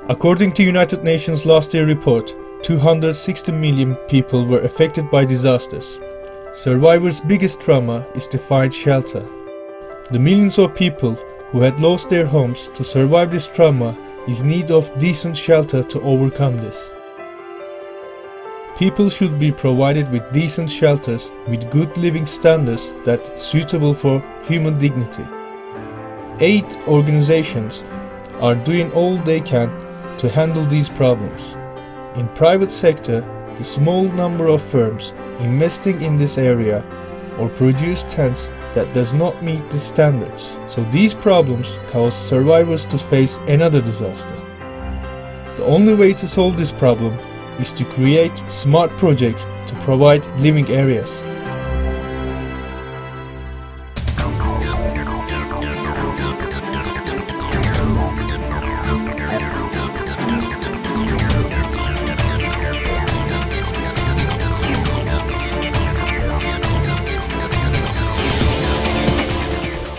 According to United Nations last year report, 260 million people were affected by disasters. Survivors' biggest trauma is to find shelter. The millions of people who had lost their homes to survive this trauma is in need of decent shelter to overcome this. People should be provided with decent shelters with good living standards that are suitable for human dignity. Aid organizations are doing all they can to handle these problems. In private sector, the small number of firms investing in this area or produce tents that does not meet the standards. So these problems cause survivors to face another disaster. The only way to solve this problem is to create smart projects to provide living areas.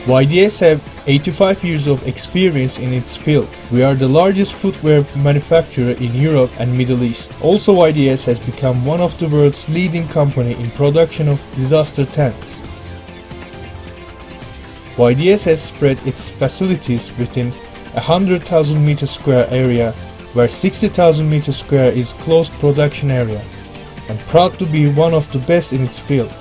YDS have 85 years of experience in its field. We are the largest footwear manufacturer in Europe and Middle East. Also, YDS has become one of the world's leading company in production of disaster tents. YDS has spread its facilities within 100,000 meter square area, where 60,000 meter square is closed production area, and proud to be one of the best in its field,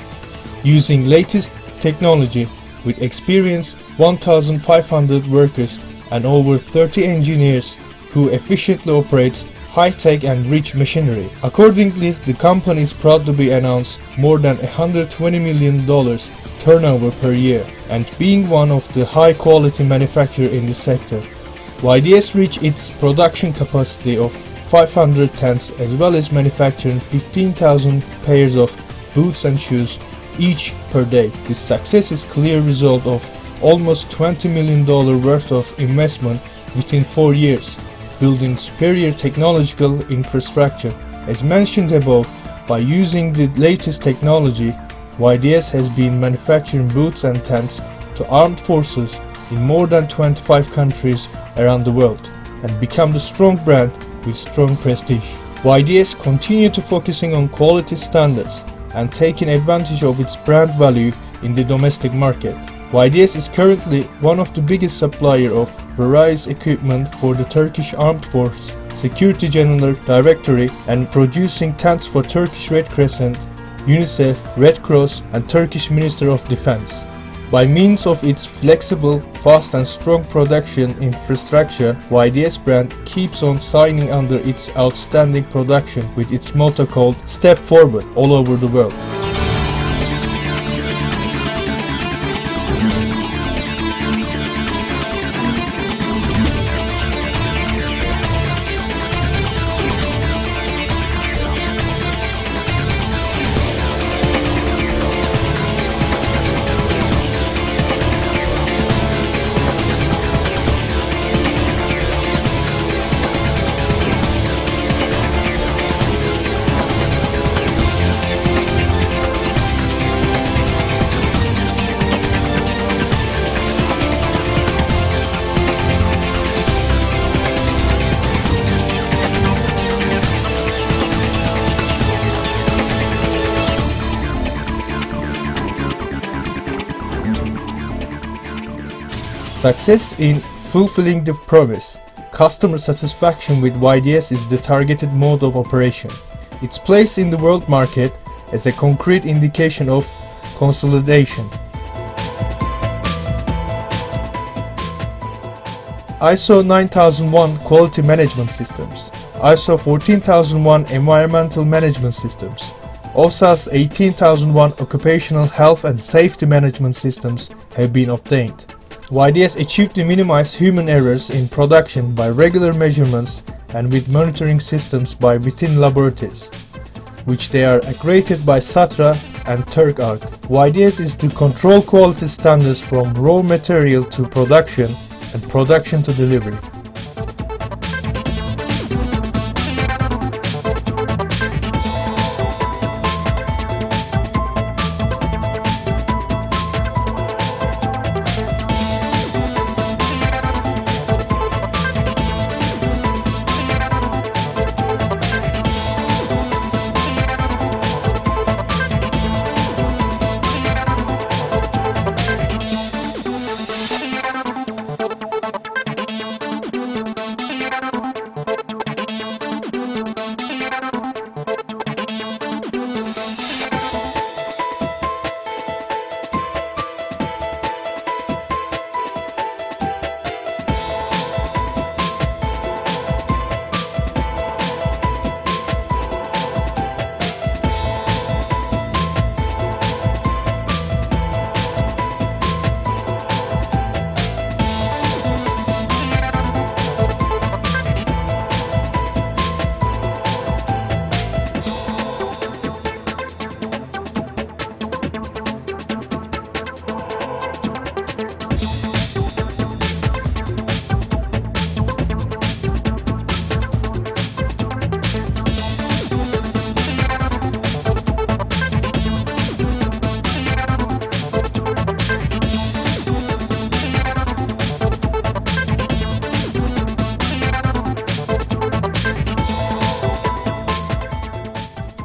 using latest technology with experienced 1,500 workers and over 30 engineers who efficiently operates high-tech and rich machinery. Accordingly, the company is proud to be announced more than $120 million turnover per year and being one of the high-quality manufacturer in this sector. YDS reached its production capacity of 500 tents as well as manufacturing 15,000 pairs of boots and shoes each per day. This success is a clear result of almost $20 million worth of investment within 4 years, building superior technological infrastructure. As mentioned above, by using the latest technology, YDS has been manufacturing boots and tents to armed forces in more than 25 countries around the world and become the strong brand with strong prestige. YDS continue to focusing on quality standards and taking advantage of its brand value in the domestic market. YDS is currently one of the biggest supplier of various equipment for the Turkish Armed Force, Security General Directorate, and producing tents for Turkish Red Crescent, UNICEF, Red Cross, and Turkish Minister of Defense. By means of its flexible, fast and strong production infrastructure, YDS brand keeps on signing under its outstanding production with its motto called "Step Forward" all over the world. Success in fulfilling the promise. Customer satisfaction with YDS is the targeted mode of operation. Its place in the world market as a concrete indication of consolidation. ISO 9001 Quality Management Systems, ISO 14001 Environmental Management Systems, OSAS 18001 Occupational Health and Safety Management Systems have been obtained. YDS achieved to minimize human errors in production by regular measurements and with monitoring systems by within laboratories, which they are accredited by SATRA and TurkArc. YDS is to control quality standards from raw material to production and production to delivery.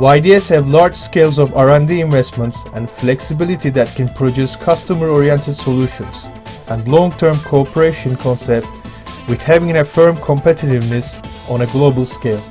YDS have large scales of R&D investments and flexibility that can produce customer-oriented solutions, and long-term cooperation concept with having a firm competitiveness on a global scale.